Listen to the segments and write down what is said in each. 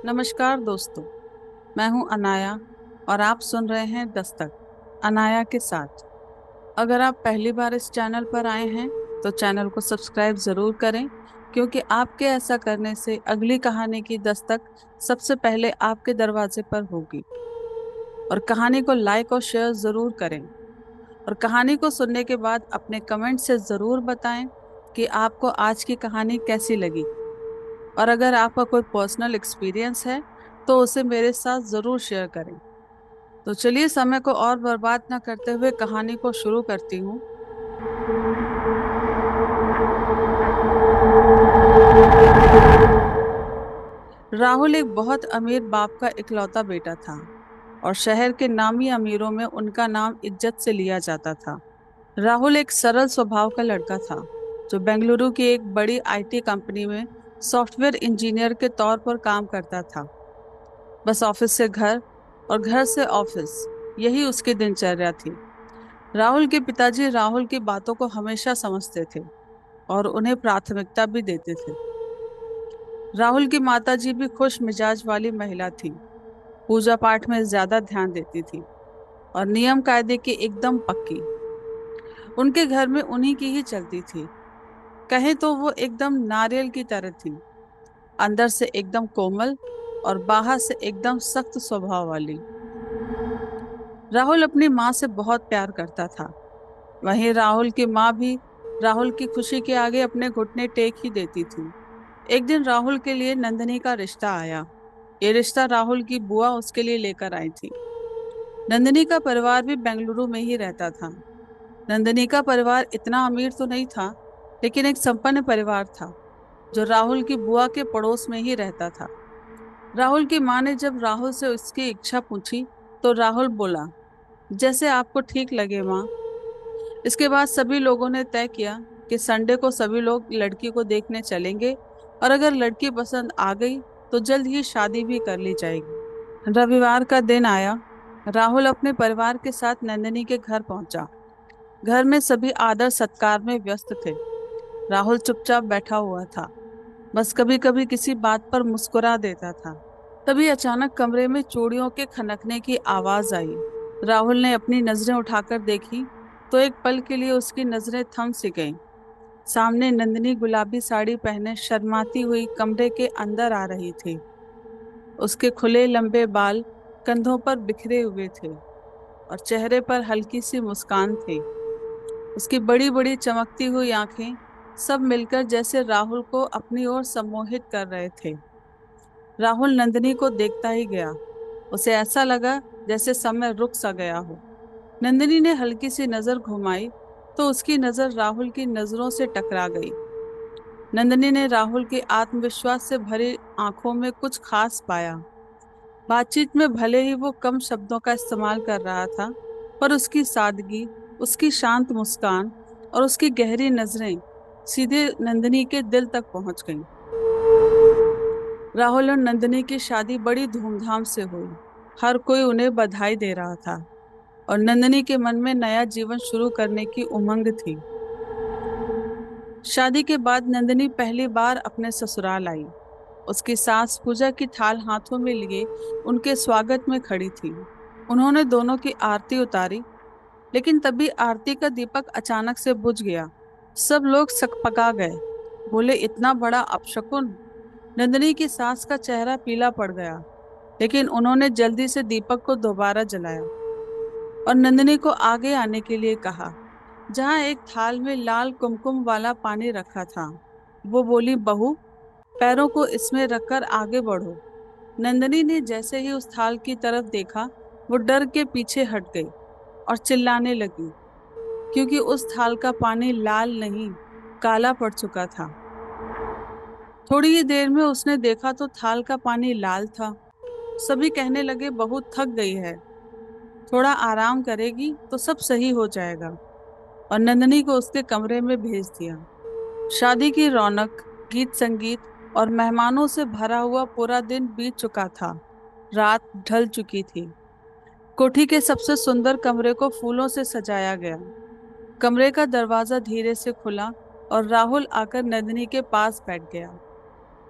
नमस्कार दोस्तों। मैं हूं अनाया और आप सुन रहे हैं दस्तक अनाया के साथ। अगर आप पहली बार इस चैनल पर आए हैं तो चैनल को सब्सक्राइब जरूर करें, क्योंकि आपके ऐसा करने से अगली कहानी की दस्तक सबसे पहले आपके दरवाजे पर होगी। और कहानी को लाइक और शेयर जरूर करें। और कहानी को सुनने के बाद अपने कमेंट से जरूर बताएं कि आपको आज की कहानी कैसी लगी। और अगर आपका कोई पर्सनल एक्सपीरियंस है तो उसे मेरे साथ जरूर शेयर करें। तो चलिए समय को और बर्बाद ना करते हुए कहानी को शुरू करती हूँ। राहुल एक बहुत अमीर बाप का इकलौता बेटा था और शहर के नामी अमीरों में उनका नाम इज्जत से लिया जाता था। राहुल एक सरल स्वभाव का लड़का था जो बेंगलुरु की एक बड़ी आईटी कंपनी में सॉफ्टवेयर इंजीनियर के तौर पर काम करता था। बस ऑफिस से घर और घर से ऑफिस, यही उसकी दिनचर्या थी। राहुल के पिताजी राहुल की बातों को हमेशा समझते थे और उन्हें प्राथमिकता भी देते थे। राहुल की माताजी भी खुश मिजाज वाली महिला थी, पूजा पाठ में ज्यादा ध्यान देती थी और नियम कायदे की एकदम पक्की। उनके घर में उन्हीं की ही चलती थी। कहें तो वो एकदम नारियल की तरह थी, अंदर से एकदम कोमल और बाहर से एकदम सख्त स्वभाव वाली। राहुल अपनी माँ से बहुत प्यार करता था। वहीं राहुल की माँ भी राहुल की खुशी के आगे अपने घुटने टेक ही देती थी। एक दिन राहुल के लिए नंदनी का रिश्ता आया। ये रिश्ता राहुल की बुआ उसके लिए लेकर आई थी। नंदनी का परिवार भी बेंगलुरु में ही रहता था। नंदनी का परिवार इतना अमीर तो नहीं था, लेकिन एक संपन्न परिवार था जो राहुल की बुआ के पड़ोस में ही रहता था। राहुल की माँ ने जब राहुल से उसकी इच्छा पूछी तो राहुल बोला, जैसे आपको ठीक लगे माँ। इसके बाद सभी लोगों ने तय किया कि संडे को सभी लोग लड़की को देखने चलेंगे और अगर लड़की पसंद आ गई तो जल्द ही शादी भी कर ली जाएगी। रविवार का दिन आया। राहुल अपने परिवार के साथ नंदिनी के घर पहुंचा। घर में सभी आदर सत्कार में व्यस्त थे। राहुल चुपचाप बैठा हुआ था, बस कभी कभी किसी बात पर मुस्कुरा देता था। तभी अचानक कमरे में चूड़ियों के खनकने की आवाज आई। राहुल ने अपनी नजरें उठाकर देखी तो एक पल के लिए उसकी नजरें थम सी गईं। सामने नंदिनी गुलाबी साड़ी पहने शर्माती हुई कमरे के अंदर आ रही थी। उसके खुले लंबे बाल कंधों पर बिखरे हुए थे और चेहरे पर हल्की सी मुस्कान थी। उसकी बड़ी बड़ी चमकती हुई आंखें सब मिलकर जैसे राहुल को अपनी ओर सम्मोहित कर रहे थे। राहुल नंदिनी को देखता ही गया। उसे ऐसा लगा जैसे समय रुक सा गया हो। नंदिनी ने हल्की सी नजर घुमाई तो उसकी नजर राहुल की नजरों से टकरा गई। नंदिनी ने राहुल के आत्मविश्वास से भरी आंखों में कुछ खास पाया। बातचीत में भले ही वो कम शब्दों का इस्तेमाल कर रहा था, पर उसकी सादगी, उसकी शांत मुस्कान और उसकी गहरी नजरें सीधे नंदिनी के दिल तक पहुंच गईं। राहुल और नंदिनी की शादी बड़ी धूमधाम से हुई। हर कोई उन्हें बधाई दे रहा था और नंदिनी के मन में नया जीवन शुरू करने की उमंग थी। शादी के बाद नंदिनी पहली बार अपने ससुराल आई। उसकी सास पूजा की थाल हाथों में लिए उनके स्वागत में खड़ी थी। उन्होंने दोनों की आरती उतारी, लेकिन तभी आरती का दीपक अचानक से बुझ गया। सब लोग सकपका गए, बोले इतना बड़ा अपशकुन। नंदिनी की सास का चेहरा पीला पड़ गया, लेकिन उन्होंने जल्दी से दीपक को दोबारा जलाया और नंदिनी को आगे आने के लिए कहा, जहाँ एक थाल में लाल कुमकुम वाला पानी रखा था। वो बोली, बहू, पैरों को इसमें रखकर आगे बढ़ो। नंदिनी ने जैसे ही उस थाल की तरफ देखा, वो डर के पीछे हट गई और चिल्लाने लगी, क्योंकि उस थाल का पानी लाल नहीं, काला पड़ चुका था। थोड़ी ही देर में उसने देखा तो थाल का पानी लाल था। सभी कहने लगे, बहू थक गई है, थोड़ा आराम करेगी तो सब सही हो जाएगा, और नंदिनी को उसके कमरे में भेज दिया। शादी की रौनक, गीत संगीत और मेहमानों से भरा हुआ पूरा दिन बीत चुका था। रात ढल चुकी थी। कोठी के सबसे सुंदर कमरे को फूलों से सजाया गया। कमरे का दरवाजा धीरे से खुला और राहुल आकर नंदिनी के पास बैठ गया।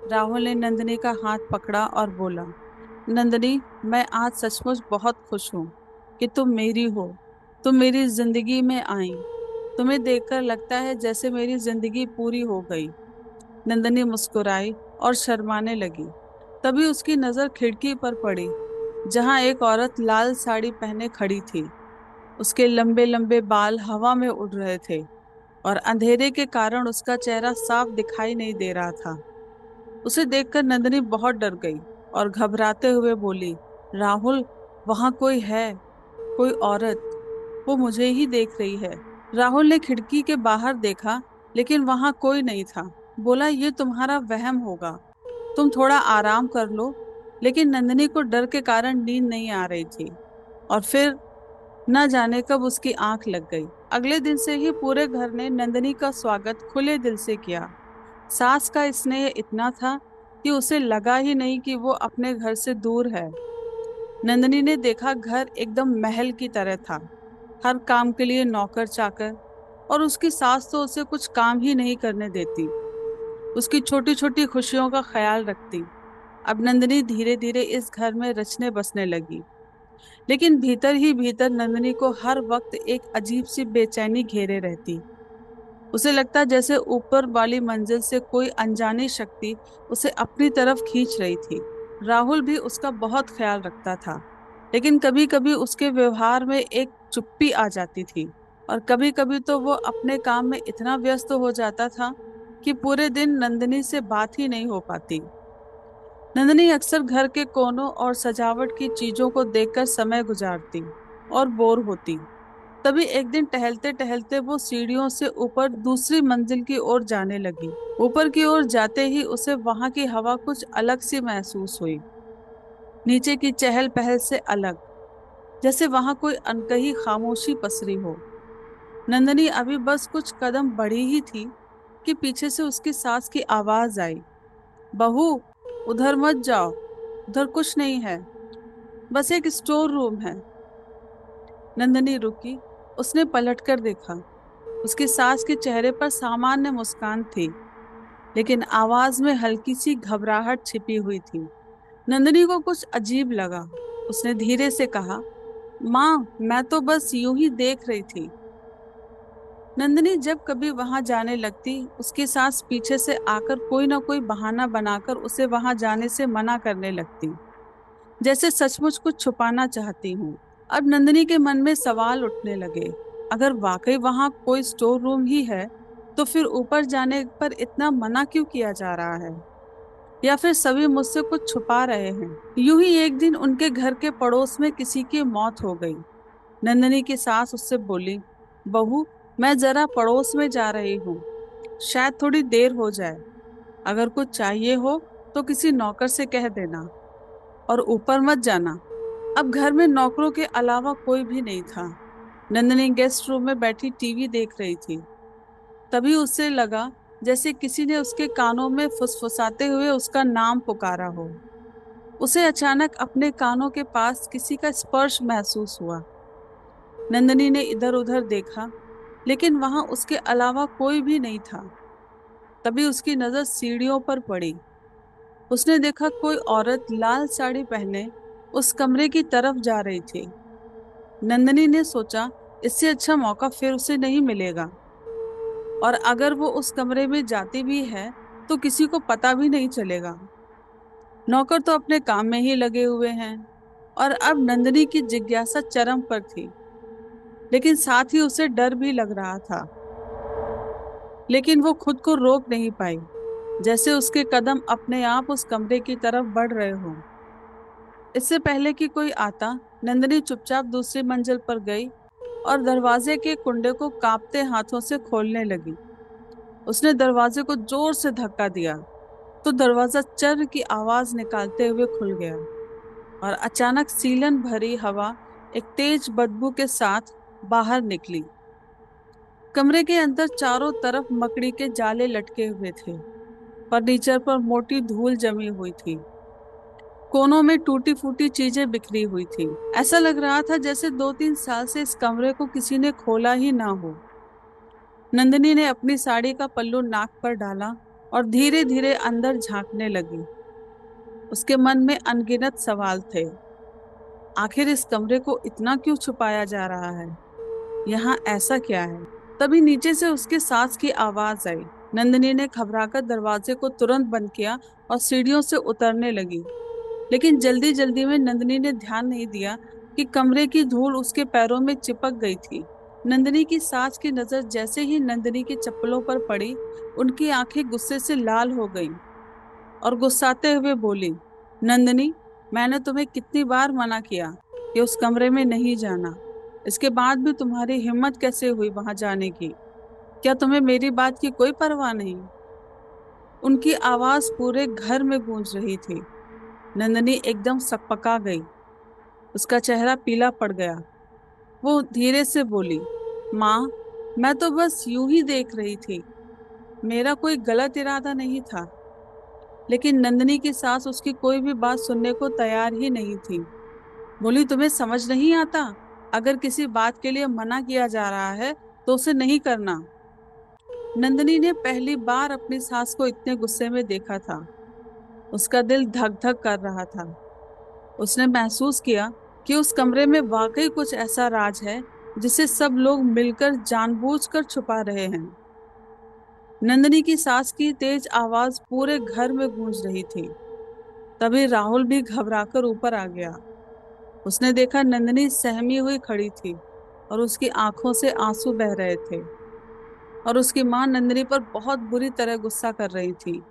राहुल ने नंदिनी का हाथ पकड़ा और बोला, नंदिनी, मैं आज सचमुच बहुत खुश हूँ कि तुम मेरी हो। तुम मेरी जिंदगी में आई। तुम्हें देखकर लगता है जैसे मेरी जिंदगी पूरी हो गई। नंदिनी मुस्कुराई और शर्माने लगी। तभी उसकी नजर खिड़की पर पड़ी, जहां एक औरत लाल साड़ी पहने खड़ी थी। उसके लंबे लंबे बाल हवा में उड़ रहे थे और अंधेरे के कारण उसका चेहरा साफ दिखाई नहीं दे रहा था। उसे देखकर नंदिनी बहुत डर गई और घबराते हुए बोली, राहुल, वहां कोई है, कोई औरत। वो मुझे ही देख रही है। राहुल ने खिड़की के बाहर देखा, लेकिन वहां कोई नहीं था। बोला, ये तुम्हारा वहम होगा, तुम थोड़ा आराम कर लो। लेकिन नंदिनी को डर के कारण नींद नहीं आ रही थी, और फिर न जाने कब उसकी आंख लग गई। अगले दिन से ही पूरे घर ने नंदिनी का स्वागत खुले दिल से किया। सास का स्नेह इतना था कि उसे लगा ही नहीं कि वो अपने घर से दूर है। नंदिनी ने देखा, घर एकदम महल की तरह था। हर काम के लिए नौकर चाकर, और उसकी सास तो उसे कुछ काम ही नहीं करने देती। उसकी छोटी छोटी खुशियों का ख्याल रखती। अब नंदिनी धीरे धीरे इस घर में रचने बसने लगी। लेकिन भीतर ही भीतर नंदिनी को हर वक्त एक अजीब सी बेचैनी घेरे रहती। उसे लगता जैसे ऊपर वाली मंजिल से कोई अनजानी शक्ति उसे अपनी तरफ खींच रही थी। राहुल भी उसका बहुत ख्याल रखता था, लेकिन कभी कभी उसके व्यवहार में एक चुप्पी आ जाती थी, और कभी कभी तो वो अपने काम में इतना व्यस्त हो जाता था कि पूरे दिन नंदिनी से बात ही नहीं हो पाती। नंदिनी अक्सर घर के कोनों और सजावट की चीजों को देखकर समय गुजारती और बोर होती। तभी एक दिन टहलते टहलते वो सीढ़ियों से ऊपर दूसरी मंजिल की ओर जाने लगी। ऊपर की ओर जाते ही उसे वहां की हवा कुछ अलग सी महसूस हुई, नीचे की चहल पहल से अलग, जैसे वहां कोई अनकही खामोशी पसरी हो। नंदनी अभी बस कुछ कदम बढ़ी ही थी कि पीछे से उसकी सास की आवाज आई, बहू, उधर मत जाओ, उधर कुछ नहीं है, बस एक स्टोर रूम है। नंदनी रुकी। उसने पलटकर देखा। उसकी सास के चेहरे पर सामान्य मुस्कान थी, लेकिन आवाज में हल्की सी घबराहट छिपी हुई थी। नंदनी को कुछ अजीब लगा। उसने धीरे से कहा, माँ, मैं तो बस यूं ही देख रही थी। नंदनी जब कभी वहां जाने लगती, उसकी सास पीछे से आकर कोई ना कोई बहाना बनाकर उसे वहां जाने से मना करने लगती, जैसे सचमुच कुछ छुपाना चाहती हूँ। अब नंदिनी के मन में सवाल उठने लगे। अगर वाकई वहां कोई स्टोर रूम ही है, तो फिर ऊपर जाने पर इतना मना क्यों किया जा रहा है? या फिर सभी मुझसे कुछ छुपा रहे हैं? यूं ही एक दिन उनके घर के पड़ोस में किसी की मौत हो गई। नंदिनी की सास उससे बोली, बहू, मैं जरा पड़ोस में जा रही हूँ, शायद थोड़ी देर हो जाए। अगर कुछ चाहिए हो तो किसी नौकर से कह देना, और ऊपर मत जाना। अब घर में नौकरों के अलावा कोई भी नहीं था। नंदिनी गेस्ट रूम में बैठी टीवी देख रही थी। तभी उसे लगा जैसे किसी ने उसके कानों में फुसफुसाते हुए उसका नाम पुकारा हो। उसे अचानक अपने कानों के पास किसी का स्पर्श महसूस हुआ। नंदिनी ने इधर उधर देखा, लेकिन वहां उसके अलावा कोई भी नहीं था। तभी उसकी नजर सीढ़ियों पर पड़ी। उसने देखा कोई औरत लाल साड़ी पहने उस कमरे की तरफ जा रही थी। नंदिनी ने सोचा, इससे अच्छा मौका फिर उसे नहीं मिलेगा, और अगर वो उस कमरे में जाती भी है तो किसी को पता भी नहीं चलेगा। नौकर तो अपने काम में ही लगे हुए हैं। और अब नंदिनी की जिज्ञासा चरम पर थी, लेकिन साथ ही उसे डर भी लग रहा था। लेकिन वो खुद को रोक नहीं पाई, जैसे उसके कदम अपने आप उस कमरे की तरफ बढ़ रहे हों। इससे पहले कि कोई आता, नंदिनी चुपचाप दूसरी मंजिल पर गई और दरवाजे के कुंडे को कांपते हाथों से खोलने लगी। उसने दरवाजे को जोर से धक्का दिया, तो दरवाजा चर की आवाज निकालते हुए खुल गया, और अचानक सीलन भरी हवा एक तेज बदबू के साथ बाहर निकली। कमरे के अंदर चारों तरफ मकड़ी के जाले लटके हुए थे। फर्नीचर पर मोटी धूल जमी हुई थी। कोनों में टूटी फूटी चीजें बिखरी हुई थी। ऐसा लग रहा था जैसे 2-3 साल से इस कमरे को किसी ने खोला ही ना हो। नंदिनी ने अपनी साड़ी का पल्लू नाक पर डाला और धीरे धीरे अंदर झांकने लगी। उसके मन में अनगिनत सवाल थे। आखिर इस कमरे को इतना क्यों छुपाया जा रहा है? यहाँ ऐसा क्या है? तभी नीचे से उसके सास की आवाज आई। नंदिनी ने घबराकर दरवाजे को तुरंत बंद किया और सीढ़ियों से उतरने लगी। लेकिन जल्दी जल्दी में नंदिनी ने ध्यान नहीं दिया कि कमरे की धूल उसके पैरों में चिपक गई थी। नंदिनी की सास की नजर जैसे ही नंदिनी की चप्पलों पर पड़ी, उनकी आंखें गुस्से से लाल हो गईं और गुस्साते हुए बोली, नंदिनी, मैंने तुम्हें कितनी बार मना किया कि उस कमरे में नहीं जाना। इसके बाद भी तुम्हारी हिम्मत कैसे हुई वहां जाने की? क्या तुम्हें मेरी बात की कोई परवाह नहीं? उनकी आवाज पूरे घर में गूंज रही थी। नंदिनी एकदम सकपका गई। उसका चेहरा पीला पड़ गया। वो धीरे से बोली, माँ, मैं तो बस यूं ही देख रही थी। मेरा कोई गलत इरादा नहीं था। लेकिन नंदिनी की सास उसकी कोई भी बात सुनने को तैयार ही नहीं थी। बोली, तुम्हें समझ नहीं आता? अगर किसी बात के लिए मना किया जा रहा है तो उसे नहीं करना। नंदिनी ने पहली बार अपनी सास को इतने गुस्से में देखा था। उसका दिल धक धक कर रहा था। उसने महसूस किया कि उस कमरे में वाकई कुछ ऐसा राज है जिसे सब लोग मिलकर जानबूझकर छुपा रहे हैं। नंदिनी की सास की तेज आवाज पूरे घर में गूंज रही थी। तभी राहुल भी घबराकर ऊपर आ गया। उसने देखा नंदिनी सहमी हुई खड़ी थी और उसकी आंखों से आंसू बह रहे थे। और उसकी मां नंदिनी पर बहुत बुरी तरह गुस्सा कर रही थी।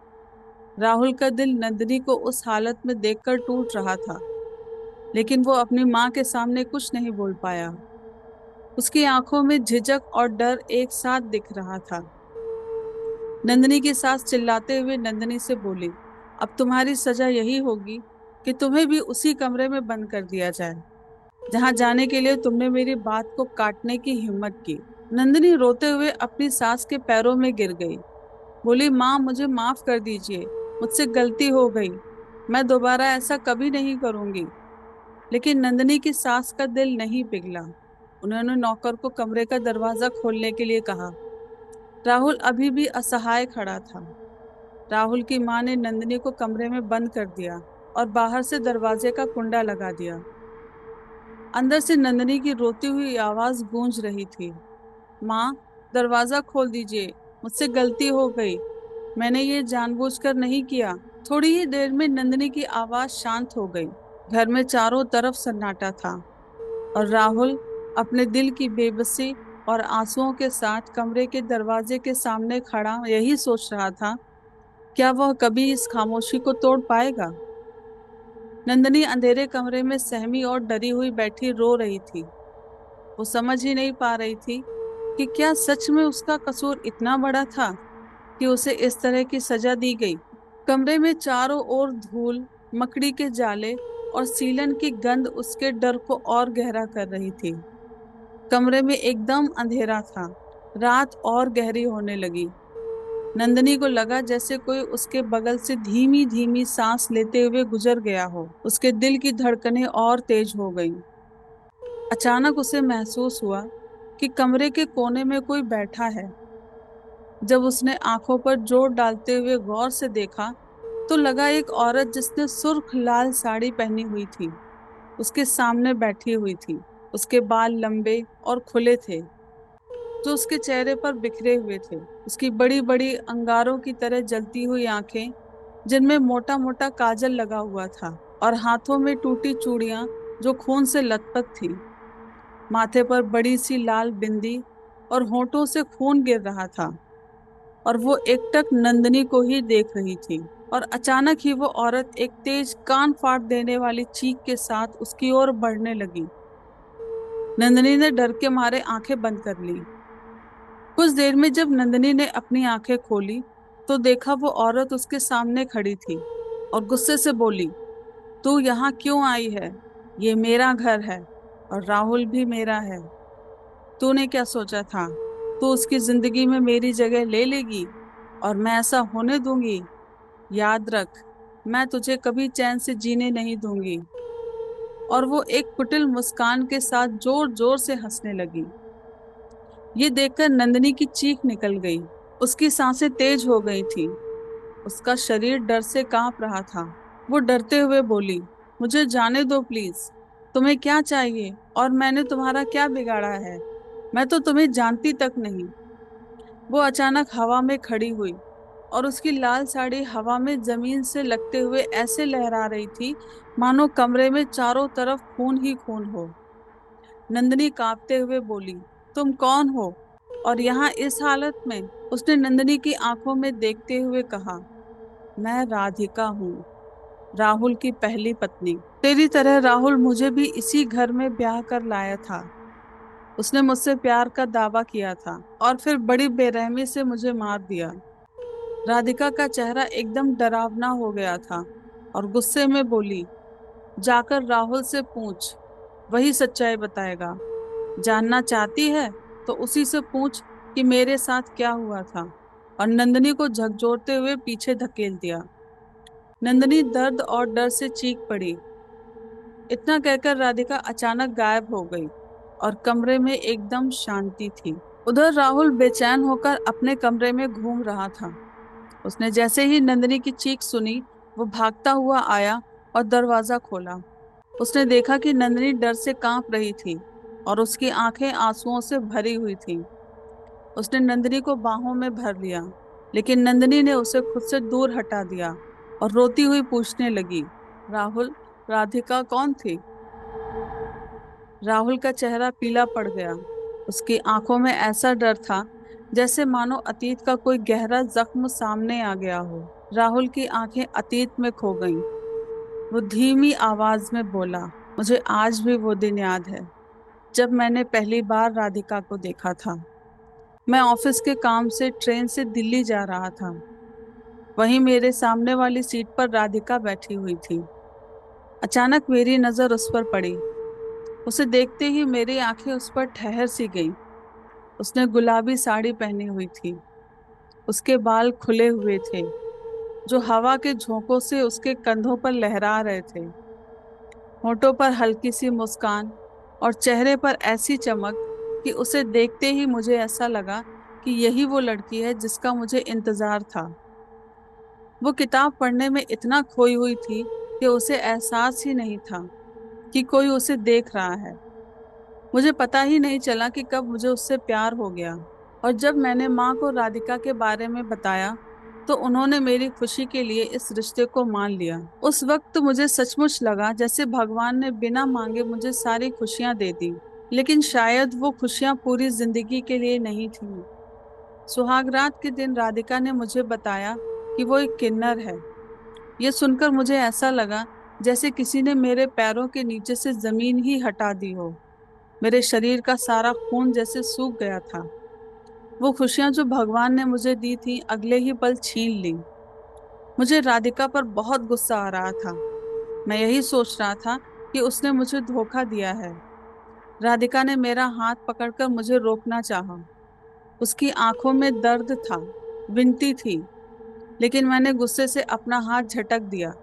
राहुल का दिल नंदिनी को उस हालत में देखकर टूट रहा था। लेकिन वो अपनी मां के सामने कुछ नहीं बोल पाया। उसकी आंखों में झिझक और डर एक साथ दिख रहा था। नंदिनी की सास चिल्लाते हुए नंदिनी से बोली, अब तुम्हारी सजा यही होगी कि तुम्हें भी उसी कमरे में बंद कर दिया जाए जहां जाने के लिए तुमने मेरी बात को काटने की हिम्मत की। नंदिनी रोते हुए अपनी सास के पैरों में गिर गई। बोली, माँ, मुझे माफ कर दीजिए। मुझसे गलती हो गई। मैं दोबारा ऐसा कभी नहीं करूंगी। लेकिन नंदिनी की सास का दिल नहीं पिघला। उन्होंने नौकर को कमरे का दरवाजा खोलने के लिए कहा। राहुल अभी भी असहाय खड़ा था। राहुल की मां ने नंदिनी को कमरे में बंद कर दिया और बाहर से दरवाजे का कुंडा लगा दिया। अंदर से नंदिनी की रोती हुई आवाज गूंज रही थी। माँ, दरवाजा खोल दीजिए। मुझसे गलती हो गई। मैंने ये जानबूझकर नहीं किया। थोड़ी ही देर में नंदिनी की आवाज शांत हो गई। घर में चारों तरफ सन्नाटा था और राहुल अपने दिल की बेबसी और आंसुओं के साथ कमरे के दरवाजे के सामने खड़ा यही सोच रहा था, क्या वह कभी इस खामोशी को तोड़ पाएगा? नंदिनी अंधेरे कमरे में सहमी और डरी हुई बैठी रो रही थी। वो समझ ही नहीं पा रही थी कि क्या सच में उसका कसूर इतना बड़ा था कि उसे इस तरह की सजा दी गई। कमरे में चारों ओर धूल, मकड़ी के जाले और सीलन की गंध उसके डर को और गहरा कर रही थी। कमरे में एकदम अंधेरा था। रात और गहरी होने लगी। नंदिनी को लगा जैसे कोई उसके बगल से धीमी धीमी सांस लेते हुए गुजर गया हो। उसके दिल की धड़कनें और तेज हो गईं। अचानक उसे महसूस हुआ कि कमरे के कोने में कोई बैठा है। जब उसने आंखों पर जोर डालते हुए गौर से देखा तो लगा एक औरत जिसने सुर्ख लाल साड़ी पहनी हुई थी उसके सामने बैठी हुई थी। उसके बाल लंबे और खुले थे जो उसके चेहरे पर बिखरे हुए थे। उसकी बड़ी बड़ी अंगारों की तरह जलती हुई आंखें जिनमें मोटा मोटा काजल लगा हुआ था और हाथों में टूटी चूड़ियां जो खून से लथपथ थी। माथे पर बड़ी सी लाल बिंदी और होठों से खून गिर रहा था और वो एकटक नंदिनी को ही देख रही थी। और अचानक ही वो औरत एक तेज कान फाड़ देने वाली चीख के साथ उसकी ओर बढ़ने लगी। नंदिनी ने डर के मारे आंखें बंद कर ली। कुछ देर में जब नंदिनी ने अपनी आंखें खोली तो देखा वो औरत उसके सामने खड़ी थी और गुस्से से बोली, तू यहाँ क्यों आई है? ये मेरा घर है और राहुल भी मेरा है। तूने क्या सोचा था? तू उसकी जिंदगी में मेरी जगह ले लेगी और मैं ऐसा होने दूंगी? याद रख, मैं तुझे कभी चैन से जीने नहीं दूंगी। और वो एक कुटिल मुस्कान के साथ जोर जोर से हंसने लगी। ये देखकर नंदिनी की चीख निकल गई। उसकी सांसें तेज हो गई थी। उसका शरीर डर से कांप रहा था। वो डरते हुए बोली, मुझे जाने दो प्लीज। तुम्हें क्या चाहिए और मैंने तुम्हारा क्या बिगाड़ा है? मैं तो तुम्हें जानती तक नहीं। वो अचानक हवा में खड़ी हुई और उसकी लाल साड़ी हवा में जमीन से लगते हुए ऐसे लहरा रही थी मानो कमरे में चारों तरफ खून ही खून हो। नंदिनी कांपते हुए बोली, तुम कौन हो और यहाँ इस हालत में? उसने नंदिनी की आंखों में देखते हुए कहा, मैं राधिका हूँ, राहुल की पहली पत्नी। तेरी तरह राहुल मुझे भी इसी घर में ब्याह कर लाया था। उसने मुझसे प्यार का दावा किया था और फिर बड़ी बेरहमी से मुझे मार दिया। राधिका का चेहरा एकदम डरावना हो गया था और गुस्से में बोली, जाकर राहुल से पूछ, वही सच्चाई बताएगा। जानना चाहती है तो उसी से पूछ कि मेरे साथ क्या हुआ था। और नंदिनी को झकझोरते हुए पीछे धकेल दिया। नंदिनी दर्द और डर से चीख पड़ी। इतना कहकर राधिका अचानक गायब हो गई और कमरे में एकदम शांति थी। उधर राहुल बेचैन होकर अपने कमरे में घूम रहा था। उसने जैसे ही नंदिनी की चीख सुनी, वो भागता हुआ आया और दरवाजा खोला। उसने देखा कि नंदिनी डर से कांप रही थी और उसकी आंखें आंसुओं से भरी हुई थीं। उसने नंदिनी को बाहों में भर लिया, लेकिन नंदिनी ने उसे खुद से दूर हटा दिया और रोती हुई पूछने लगी, राहुल, राधिका कौन थी? राहुल का चेहरा पीला पड़ गया। उसकी आंखों में ऐसा डर था जैसे मानो अतीत का कोई गहरा जख्म सामने आ गया हो। राहुल की आंखें अतीत में खो गईं। वो धीमी आवाज में बोला, मुझे आज भी वो दिन याद है जब मैंने पहली बार राधिका को देखा था। मैं ऑफिस के काम से ट्रेन से दिल्ली जा रहा था। वहीं मेरे सामने वाली सीट पर राधिका बैठी हुई थी। अचानक मेरी नजर उस पर पड़ी। उसे देखते ही मेरी आंखें उस पर ठहर सी गईं। उसने गुलाबी साड़ी पहनी हुई थी। उसके बाल खुले हुए थे जो हवा के झोंकों से उसके कंधों पर लहरा रहे थे। होठों पर हल्की सी मुस्कान और चेहरे पर ऐसी चमक कि उसे देखते ही मुझे ऐसा लगा कि यही वो लड़की है जिसका मुझे इंतजार था। वो किताब पढ़ने में इतना खोई हुई थी कि उसे एहसास ही नहीं था कि कोई उसे देख रहा है। मुझे पता ही नहीं चला कि कब मुझे उससे प्यार हो गया। और जब मैंने माँ को राधिका के बारे में बताया तो उन्होंने मेरी खुशी के लिए इस रिश्ते को मान लिया। उस वक्त मुझे सचमुच लगा जैसे भगवान ने बिना मांगे मुझे सारी खुशियां दे दी। लेकिन शायद वो खुशियां पूरी जिंदगी के लिए नहीं थीं। सुहागरात के दिन राधिका ने मुझे बताया कि वो एक किन्नर है। ये सुनकर मुझे ऐसा लगा जैसे किसी ने मेरे पैरों के नीचे से जमीन ही हटा दी हो। मेरे शरीर का सारा खून जैसे सूख गया था। वो खुशियां जो भगवान ने मुझे दी थी अगले ही पल छीन ली। मुझे राधिका पर बहुत गुस्सा आ रहा था। मैं यही सोच रहा था कि उसने मुझे धोखा दिया है। राधिका ने मेरा हाथ पकड़कर मुझे रोकना चाहा। उसकी आंखों में दर्द था, विनती थी, लेकिन मैंने गुस्से से अपना हाथ झटक दिया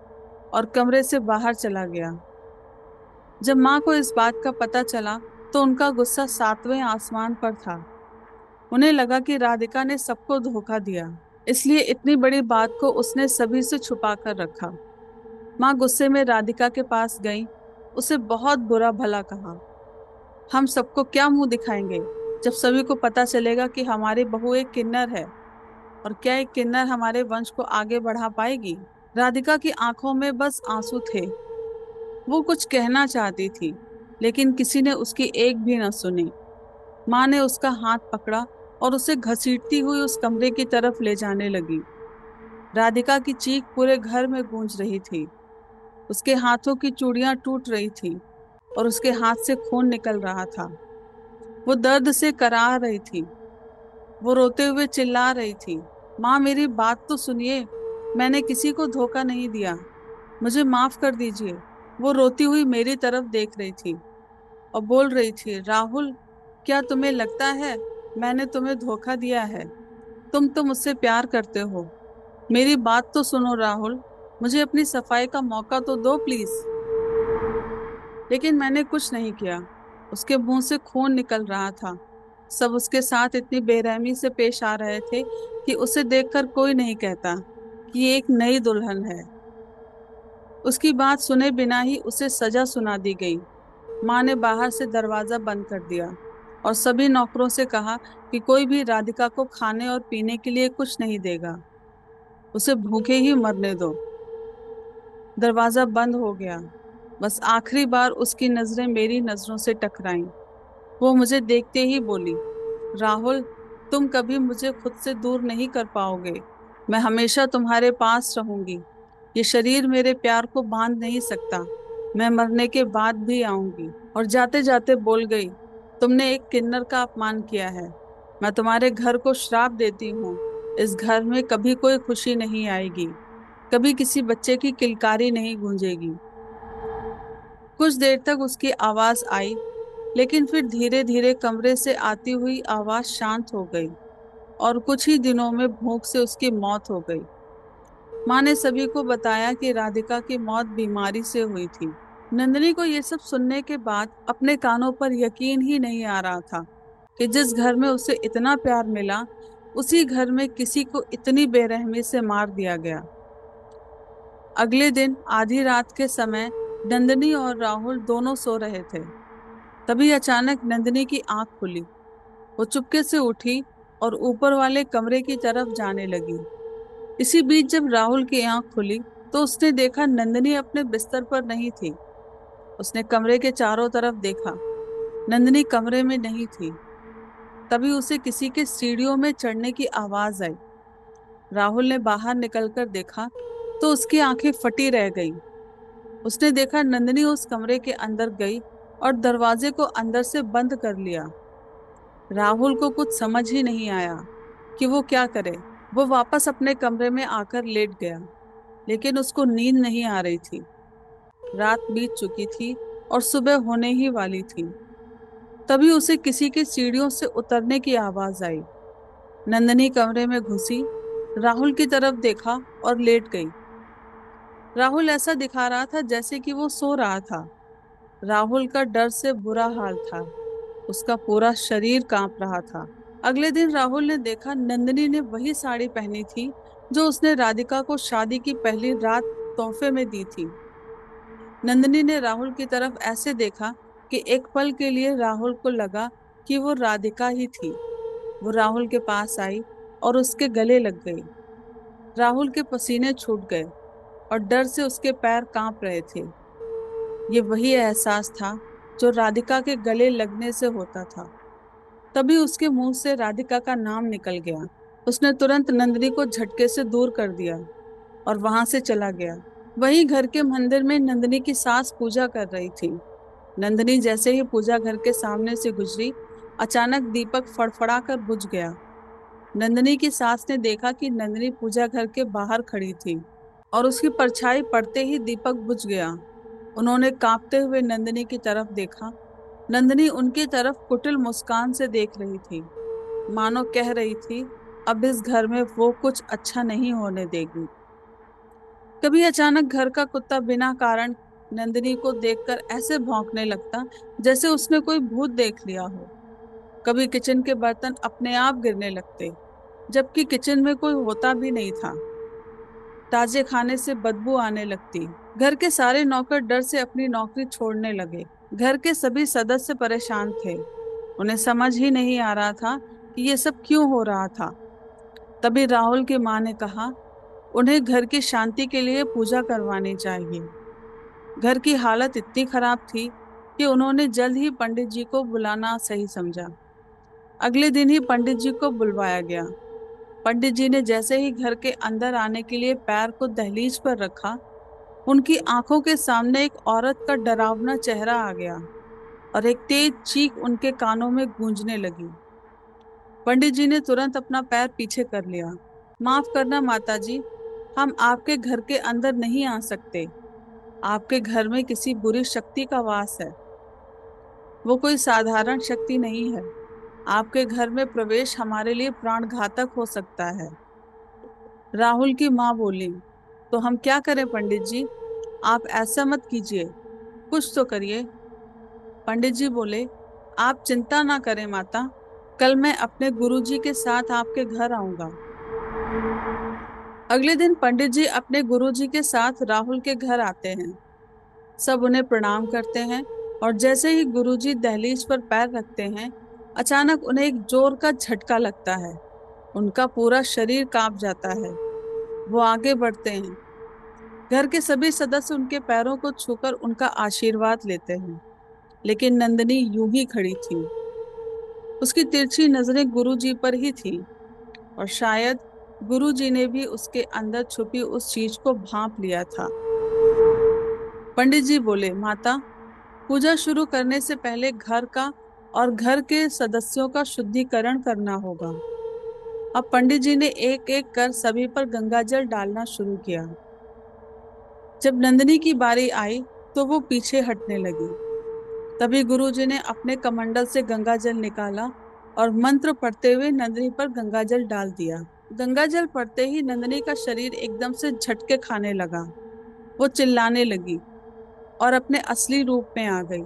और कमरे से बाहर चला गया। जब माँ को इस बात का पता चला तो उनका गुस्सा सातवें आसमान पर था। उन्हें लगा कि राधिका ने सबको धोखा दिया, इसलिए इतनी बड़ी बात को उसने सभी से छुपा कर रखा। माँ गुस्से में राधिका के पास गई, उसे बहुत बुरा भला कहा। हम सबको क्या मुंह दिखाएंगे जब सभी को पता चलेगा कि हमारी बहू एक किन्नर है? और क्या एक किन्नर हमारे वंश को आगे बढ़ा पाएगी? राधिका की आंखों में बस आंसू थे। वो कुछ कहना चाहती थी, लेकिन किसी ने उसकी एक भी न सुनी। माँ ने उसका हाथ पकड़ा और उसे घसीटती हुई उस कमरे की तरफ ले जाने लगी। राधिका की चीख पूरे घर में गूंज रही थी। उसके हाथों की चूड़ियां टूट रही थी और उसके हाथ से खून निकल रहा था। वो दर्द से कराह रही थी। वो रोते हुए चिल्ला रही थी, माँ मेरी बात तो सुनिए, मैंने किसी को धोखा नहीं दिया, मुझे माफ कर दीजिए। वो रोती हुई मेरी तरफ देख रही थी और बोल रही थी, राहुल, क्या तुम्हें लगता है मैंने तुम्हें धोखा दिया है? तुम तो मुझसे प्यार करते हो। मेरी बात तो सुनो राहुल, मुझे अपनी सफाई का मौका तो दो प्लीज। लेकिन मैंने कुछ नहीं किया। उसके मुंह से खून निकल रहा था। सब उसके साथ इतनी बेरहमी से पेश आ रहे थे कि उसे देखकर कोई नहीं कहता कि ये एक नई दुल्हन है। उसकी बात सुने बिना ही उसे सजा सुना दी गई। माँ ने बाहर से दरवाजा बंद कर दिया और सभी नौकरों से कहा कि कोई भी राधिका को खाने और पीने के लिए कुछ नहीं देगा, उसे भूखे ही मरने दो। दरवाजा बंद हो गया। बस आखिरी बार उसकी नजरें मेरी नजरों से टकराईं। वो मुझे देखते ही बोली, राहुल, तुम कभी मुझे खुद से दूर नहीं कर पाओगे। मैं हमेशा तुम्हारे पास रहूंगी। ये शरीर मेरे प्यार को बांध नहीं सकता। मैं मरने के बाद भी आऊंगी। और जाते जाते बोल गई, तुमने एक किन्नर का अपमान किया है। मैं तुम्हारे घर को श्राप देती हूँ। इस घर में कभी कोई खुशी नहीं आएगी। कभी किसी बच्चे की किलकारी नहीं गूंजेगी। कुछ देर तक उसकी आवाज आई, लेकिन फिर धीरे धीरे कमरे से आती हुई आवाज शांत हो गई और कुछ ही दिनों में भूख से उसकी मौत हो गई। माँ ने सभी को बताया कि राधिका की मौत बीमारी से हुई थी। नंदिनी को ये सब सुनने के बाद अपने कानों पर यकीन ही नहीं आ रहा था कि जिस घर में उसे इतना प्यार मिला, उसी घर में किसी को इतनी बेरहमी से मार दिया गया। अगले दिन आधी रात के समय नंदिनी और राहुल दोनों सो रहे थे। तभी अचानक नंदिनी की आंख खुली। वो चुपके से उठी और ऊपर वाले कमरे की तरफ जाने लगी। इसी बीच जब राहुल की आंख खुली तो उसने देखा नंदिनी अपने बिस्तर पर नहीं थी। उसने कमरे के चारों तरफ देखा। नंदिनी कमरे में नहीं थी। तभी उसे किसी के सीढ़ियों में चढ़ने की आवाज आई। राहुल ने बाहर निकलकर देखा तो उसकी आंखें फटी रह गईं। उसने देखा नंदिनी उस कमरे के अंदर गई और दरवाजे को अंदर से बंद कर लिया। राहुल को कुछ समझ ही नहीं आया कि वो क्या करे। वो वापस अपने कमरे में आकर लेट गया, लेकिन उसको नींद नहीं आ रही थी। रात बीत चुकी थी और सुबह होने ही वाली थी। तभी उसे किसी के सीढ़ियों से उतरने की आवाज आई। नंदिनी कमरे में घुसी, राहुल की तरफ देखा और लेट गई। राहुल ऐसा दिखा रहा था जैसे कि वो सो रहा था। राहुल का डर से बुरा हाल था। उसका पूरा शरीर कांप रहा था। अगले दिन राहुल ने देखा नंदिनी ने वही साड़ी पहनी थी जो उसने राधिका को शादी की पहली रात तोहफे में दी थी। नंदिनी ने राहुल की तरफ ऐसे देखा कि एक पल के लिए राहुल को लगा कि वो राधिका ही थी। वो राहुल के पास आई और उसके गले लग गई। राहुल के पसीने छूट गए और डर से उसके पैर कांप रहे थे। ये वही एहसास था जो राधिका के गले लगने से होता था। तभी उसके मुंह से राधिका का नाम निकल गया। उसने तुरंत नंदिनी को झटके से दूर कर दिया और वहां से चला गया। वहीं घर के मंदिर में नंदिनी की सास पूजा कर रही थी। नंदिनी जैसे ही पूजा घर के सामने से गुजरी, अचानक दीपक फड़फड़ा कर बुझ गया। नंदिनी की सास ने देखा कि नंदिनी पूजा घर के बाहर खड़ी थी और उसकी परछाई पड़ते ही दीपक बुझ गया। उन्होंने कांपते हुए नंदिनी की तरफ देखा। नंदिनी उनकी तरफ कुटिल मुस्कान से देख रही थी, मानो कह रही थी, अब इस घर में वो कुछ अच्छा नहीं होने देगी। कभी अचानक घर का कुत्ता बिना कारण नंदिनी को देखकर ऐसे भौंकने लगता जैसे उसने कोई भूत देख लिया हो। कभी किचन के बर्तन अपने आप गिरने लगते, जबकि किचन में कोई होता भी नहीं था। ताजे खाने से बदबू आने लगती। घर के सारे नौकर डर से अपनी नौकरी छोड़ने लगे। घर के सभी सदस्य परेशान थे। उन्हें समझ ही नहीं आ रहा था कि ये सब क्यों हो रहा था। तभी राहुल की माँ ने कहा, उन्हें घर की शांति के लिए पूजा करवानी चाहिए। घर की हालत इतनी खराब थी कि उन्होंने जल्द ही पंडित जी को बुलाना सही समझा। अगले दिन ही पंडित जी को बुलवाया गया। पंडित जी ने जैसे ही घर के अंदर आने के लिए पैर को दहलीज पर रखा, उनकी आंखों के सामने एक औरत का डरावना चेहरा आ गया और एक तेज चीख उनके कानों में गूंजने लगी। पंडित जी ने तुरंत अपना पैर पीछे कर लिया। माफ करना माता जी, हम आपके घर के अंदर नहीं आ सकते। आपके घर में किसी बुरी शक्ति का वास है। वो कोई साधारण शक्ति नहीं है। आपके घर में प्रवेश हमारे लिए प्राणघातक हो सकता है। राहुल की माँ बोली, तो हम क्या करें पंडित जी? आप ऐसा मत कीजिए, कुछ तो करिए। पंडित जी बोले, आप चिंता ना करें माता, कल मैं अपने गुरुजी के साथ आपके घर आऊंगा। अगले दिन पंडित जी अपने गुरुजी के साथ राहुल के घर आते हैं। सब उन्हें प्रणाम करते हैं और जैसे ही गुरुजी दहलीज पर पैर रखते हैं, अचानक उन्हें एक जोर का झटका लगता है। उनका पूरा शरीर कांप जाता है। वो आगे बढ़ते हैं। घर के सभी सदस्य उनके पैरों को छूकर उनका आशीर्वाद लेते हैं, लेकिन नंदिनी यूं ही खड़ी थी। उसकी तिरछी नजरें गुरुजी पर ही थी और शायद गुरुजी ने भी उसके अंदर छुपी उस चीज को भांप लिया था। पंडित जी बोले, माता, पूजा शुरू करने से पहले घर का और घर के सदस्यों का शुद्धिकरण करना होगा। अब पंडित जी ने एक एक कर सभी पर गंगाजल डालना शुरू किया। जब नंदिनी की बारी आई तो वो पीछे हटने लगी। तभी गुरुजी ने अपने कमंडल से गंगाजल निकाला और मंत्र पढ़ते हुए नंदिनी पर गंगाजल डाल दिया। गंगाजल पड़ते ही नंदिनी का शरीर एकदम से झटके खाने लगा। वो चिल्लाने लगी और अपने असली रूप में आ गई।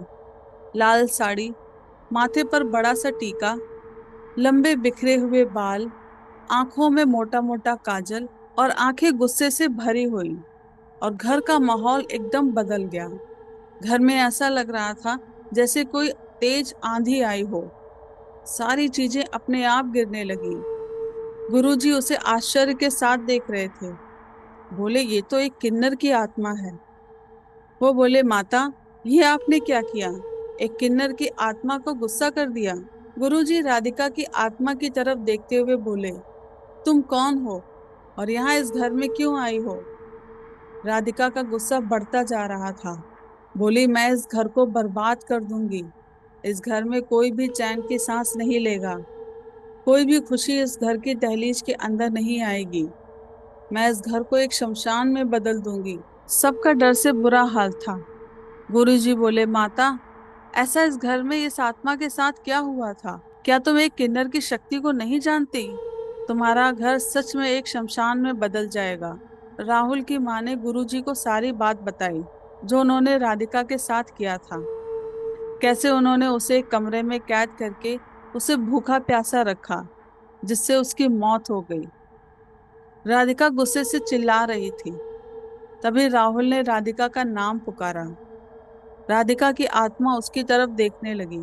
लाल साड़ी, माथे पर बड़ा सा टीका, लंबे बिखरे हुए बाल, आंखों में मोटा मोटा काजल और आंखें गुस्से से भरी हुई। और घर का माहौल एकदम बदल गया। घर में ऐसा लग रहा था जैसे कोई तेज आंधी आई हो। सारी चीजें अपने आप गिरने लगी। गुरुजी उसे आश्चर्य के साथ देख रहे थे। बोले, ये तो एक किन्नर की आत्मा है। वो बोले, माता, ये आपने क्या किया? एक किन्नर की आत्मा को गुस्सा कर दिया। गुरुजी राधिका की आत्मा की तरफ देखते हुए बोले, तुम कौन हो और यहाँ इस घर में क्यों आई हो? राधिका का गुस्सा बढ़ता जा रहा था। बोली, मैं इस घर को बर्बाद कर दूंगी। इस घर में कोई भी चैन की सांस नहीं लेगा। कोई भी खुशी इस घर की दहलीज के अंदर नहीं आएगी। मैं इस घर को एक शमशान में बदल दूंगी। सबका डर से बुरा हाल था। गुरुजी बोले, माता, ऐसा इस घर में इस आत्मा के साथ क्या हुआ था? क्या तुम एक किन्नर की शक्ति को नहीं जानती? तुम्हारा घर सच में एक शमशान में बदल जाएगा। राहुल की माँ ने गुरुजी को सारी बात बताई, जो उन्होंने राधिका के साथ किया था। कैसे उन्होंने उसे एक कमरे में कैद करके उसे भूखा प्यासा रखा, जिससे उसकी मौत हो गई। राधिका गुस्से से चिल्ला रही थी। तभी राहुल ने राधिका का नाम पुकारा। राधिका की आत्मा उसकी तरफ देखने लगी।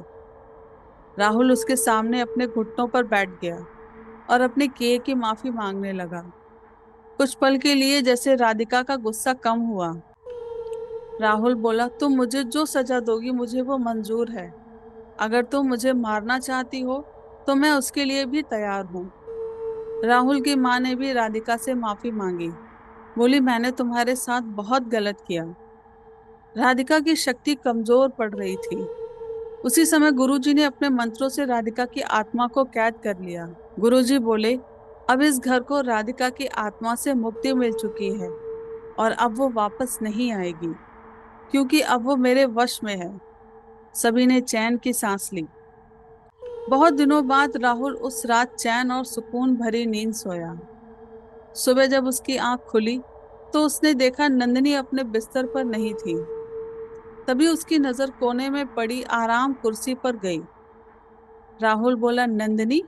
राहुल उसके सामने अपने घुटनों पर बैठ गया और अपने किए की माफी मांगने लगा। कुछ पल के लिए जैसे राधिका का गुस्सा कम हुआ। राहुल बोला, तुम मुझे जो सजा दोगी मुझे वो मंजूर है। अगर तुम मुझे मारना चाहती हो तो मैं उसके लिए भी तैयार हूँ। राहुल की माँ ने भी राधिका से माफी मांगी। बोली, मैंने तुम्हारे साथ बहुत गलत किया। राधिका की शक्ति कमजोर पड़ रही थी। उसी समय गुरुजी ने अपने मंत्रों से राधिका की आत्मा को कैद कर लिया। गुरुजी बोले, अब इस घर को राधिका की आत्मा से मुक्ति मिल चुकी है और अब वो वापस नहीं आएगी, क्योंकि अब वो मेरे वश में है। सभी ने चैन की सांस ली। बहुत दिनों बाद राहुल उस रात चैन और सुकून भरी नींद सोया। सुबह जब उसकी आंख खुली तो उसने देखा नंदिनी अपने बिस्तर पर नहीं थी। तभी उसकी नजर कोने में पड़ी आराम कुर्सी पर गई। राहुल बोला, नंदिनी,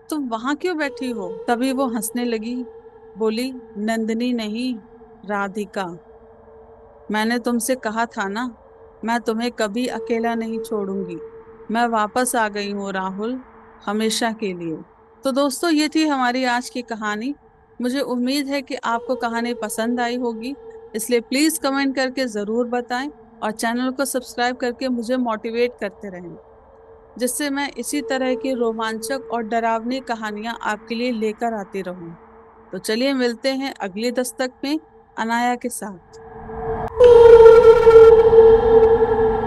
तुम वहां क्यों बैठी हो? तभी वो हंसने लगी। बोली, नंदिनी नहीं, राधिका। मैंने तुमसे कहा था ना, मैं तुम्हें कभी अकेला नहीं छोड़ूंगी। मैं वापस आ गई हूँ राहुल, हमेशा के लिए। तो दोस्तों, ये थी हमारी आज की कहानी। मुझे उम्मीद है कि आपको कहानी पसंद आई होगी, इसलिए प्लीज कमेंट करके जरूर बताएं और चैनल को सब्सक्राइब करके मुझे मोटिवेट करते रहें, जिससे मैं इसी तरह की रोमांचक और डरावनी कहानियां आपके लिए लेकर आती रहूं। तो चलिए मिलते हैं अगली दस्तक में अनाया के साथ।